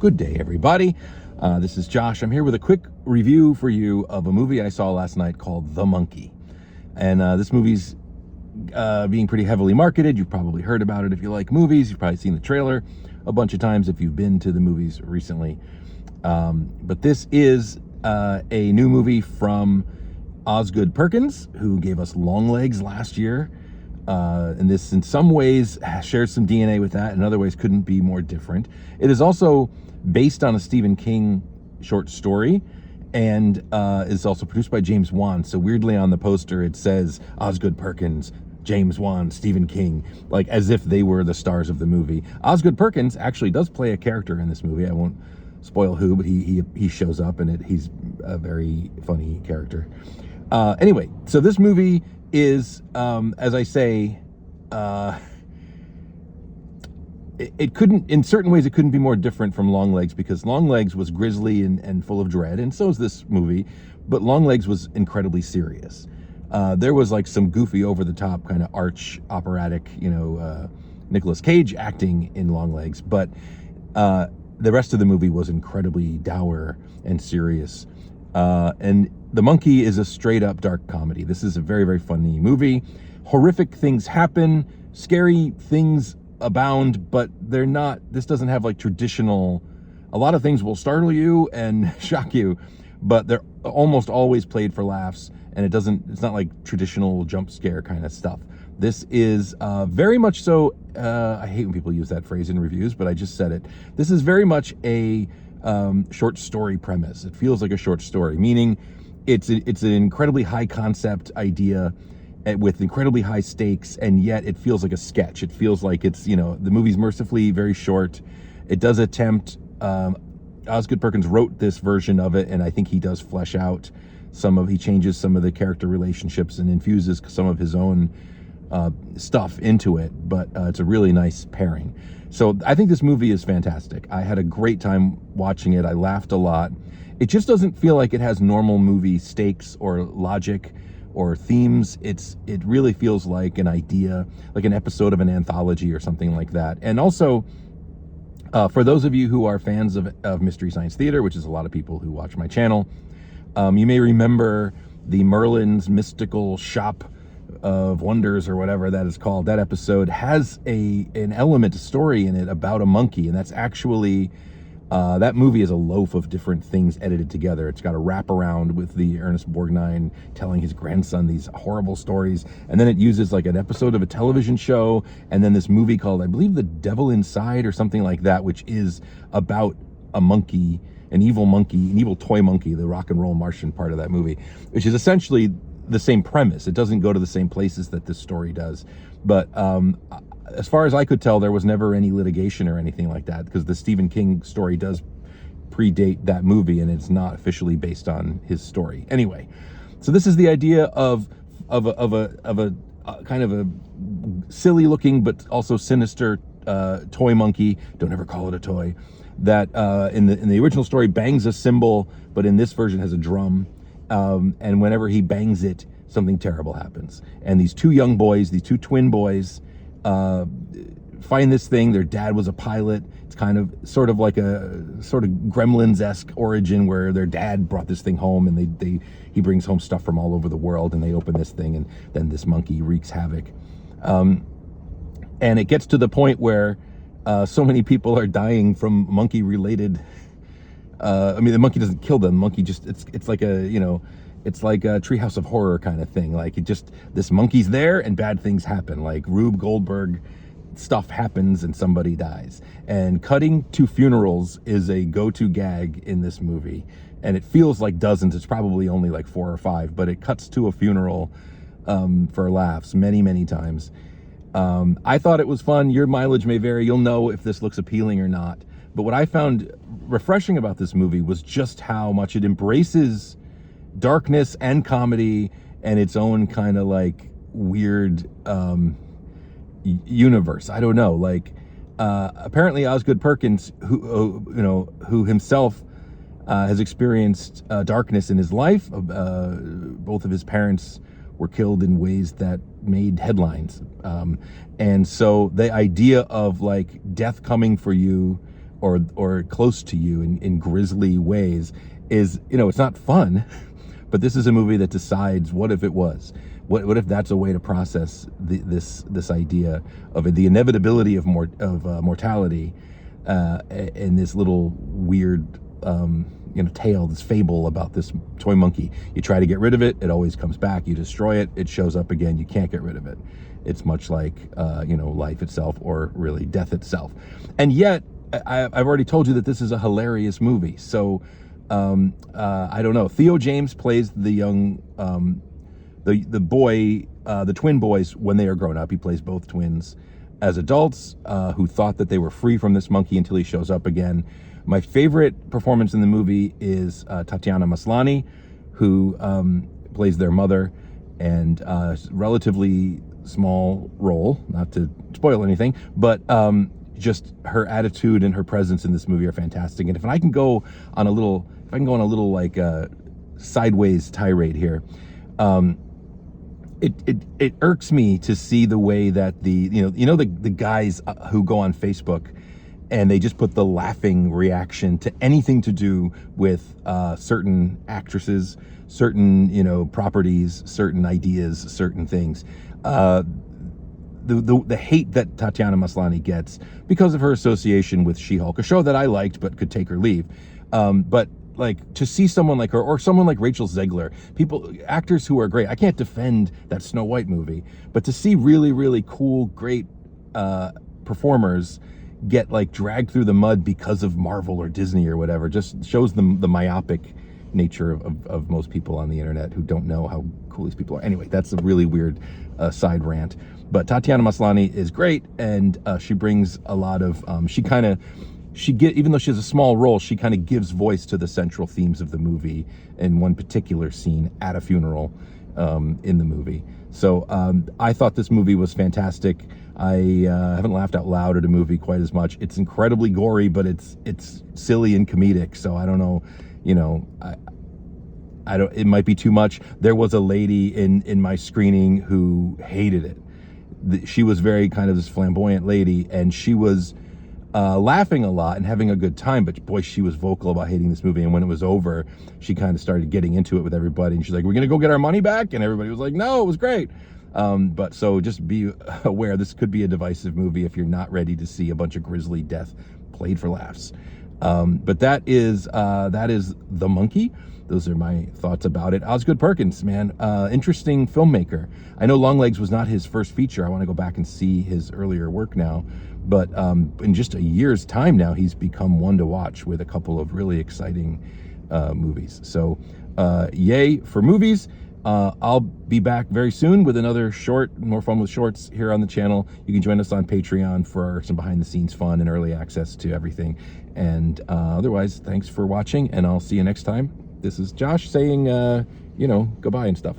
Good day, everybody. This is Josh. I'm here with a quick review for you of a movie I saw last night called The Monkey. And this movie's being pretty heavily marketed. You've probably heard about it if you like movies. You've probably seen the trailer a bunch of times if you've been to the movies recently. But this is a new movie from Osgood Perkins, who gave us Longlegs last year. And this, in some ways, shares some DNA with that. In other ways, couldn't be more different. It is also based on a Stephen King short story, and is also produced by James Wan. So weirdly, on the poster, it says Osgood Perkins, James Wan, Stephen King, like as if they were the stars of the movie. Osgood Perkins actually does play a character in this movie. I won't spoil who, but he shows up in it. He's a very funny character. Anyway, so this movie is, as I say, it couldn't, in certain ways, it couldn't be more different from Longlegs, because Longlegs was grisly and full of dread, and so is this movie, but Longlegs was incredibly serious. There was like some goofy, over-the-top kind of arch operatic, Nicolas Cage acting in Longlegs, but the rest of the movie was incredibly dour and serious. And The Monkey is a straight-up dark comedy. This is a very, very funny movie. Horrific things happen, scary things abound, but they're not, this doesn't have like traditional, a lot of things will startle you and shock you, but they're almost always played for laughs, and it's not like traditional jump scare kind of stuff. This is very much so, I hate when people use that phrase in reviews, but I just said it. This is very much a short story premise. It feels like a short story, meaning it's an incredibly high concept idea with incredibly high stakes, and yet it feels like a sketch. It feels like it's, the movie's mercifully very short. It does attempt, Osgood Perkins wrote this version of it, and I think he does flesh out he changes some of the character relationships and infuses some of his own stuff into it, but it's a really nice pairing. So I think this movie is fantastic. I had a great time watching it. I laughed a lot. It just doesn't feel like it has normal movie stakes or logic or themes. It really feels like an idea, like an episode of an anthology or something like that. And also, for those of you who are fans of Mystery Science Theater, which is a lot of people who watch my channel, you may remember the Merlin's Mystical Shop of Wonders, or whatever that is called. That episode has an element, a story in it about a monkey, and that's actually, that movie is a loaf of different things edited together. It's got a wraparound with the Ernest Borgnine telling his grandson these horrible stories, and then it uses like an episode of a television show, and then this movie called, I believe, The Devil Inside or something like that, which is about a monkey, an evil toy monkey, the rock and roll Martian part of that movie, which is essentially the same premise. It doesn't go to the same places that this story does, but as far as I could tell, there was never any litigation or anything like that, because the Stephen King story does predate that movie, and it's not officially based on his story. Anyway, so this is the idea of a kind of a silly looking but also sinister toy monkey. Don't ever call it a toy. That in the original story bangs a cymbal, but in this version has a drum. And whenever he bangs it, something terrible happens. And these two young boys, these two twin boys, find this thing. Their dad was a pilot. It's kind of sort of Gremlins-esque origin, where their dad brought this thing home, and he brings home stuff from all over the world, and they open this thing, and then this monkey wreaks havoc. And it gets to the point where so many people are dying from monkey-related. The monkey doesn't kill them. The monkey just, it's like it's like a Treehouse of Horror kind of thing. Like, this monkey's there and bad things happen. Like Rube Goldberg stuff happens and somebody dies. And cutting to funerals is a go-to gag in this movie. And it feels like dozens. It's probably only like 4 or 5, but it cuts to a funeral for laughs many, many times. I thought it was fun. Your mileage may vary. You'll know if this looks appealing or not. But what I found refreshing about this movie was just how much it embraces darkness and comedy and its own kind of like weird universe. I don't know. Like, apparently Osgood Perkins, who himself has experienced darkness in his life. Both of his parents were killed in ways that made headlines. And so the idea of like death coming for you or close to you in grisly ways is, it's not fun, but this is a movie that decides, what if it was? What if that's a way to process this idea of the inevitability of mortality, and this little weird tale, this fable about this toy monkey. You try to get rid of it, it always comes back. You destroy it, it shows up again. You can't get rid of it. It's much like life itself, or really death itself. And yet, I've already told you that this is a hilarious movie. So I don't know. Theo James plays the young the boy, the twin boys when they are grown up. He plays both twins as adults who thought that they were free from this monkey until he shows up again. My favorite performance in the movie is Tatiana Maslany, who plays their mother, and relatively small role, not to spoil anything, but just her attitude and her presence in this movie are fantastic. And if I can go on a little like sideways tirade here, it irks me to see the way that the guys who go on Facebook and they just put the laughing reaction to anything to do with certain actresses, certain properties, certain ideas, certain things. The hate that Tatiana Maslany gets because of her association with She-Hulk, a show that I liked but could take or leave. But like, to see someone like her, or someone like Rachel Zegler, actors who are great. I can't defend that Snow White movie, but to see really, really cool, great performers get like dragged through the mud because of Marvel or Disney or whatever, just shows them the myopic nature of most people on the internet who don't know how cool these people are. Anyway, that's a really weird side rant. But Tatiana Maslany is great, and she brings a lot of even though she has a small role, she kind of gives voice to the central themes of the movie in one particular scene at a funeral in the movie. So I thought this movie was fantastic. I haven't laughed out loud at a movie quite as much. It's incredibly gory, but it's silly and comedic. So I don't know, I don't. It might be too much. There was a lady in my screening who hated it. She was very kind of this flamboyant lady, and she was laughing a lot and having a good time, but boy, she was vocal about hating this movie. And when it was over, she kind of started getting into it with everybody, and she's like, "We're gonna go get our money back," and everybody was like, "No, it was great." But so just be aware, this could be a divisive movie if you're not ready to see a bunch of grisly death played for laughs. But that is The Monkey. Those are my thoughts about it. Osgood Perkins, man, interesting filmmaker. I know Longlegs was not his first feature. I want to go back and see his earlier work now. But in just a year's time now, he's become one to watch with a couple of really exciting movies. So yay for movies. I'll be back very soon with another short, more fun with shorts here on the channel. You can join us on Patreon for some behind the scenes fun and early access to everything. And otherwise, thanks for watching, and I'll see you next time. This is Josh saying, goodbye and stuff.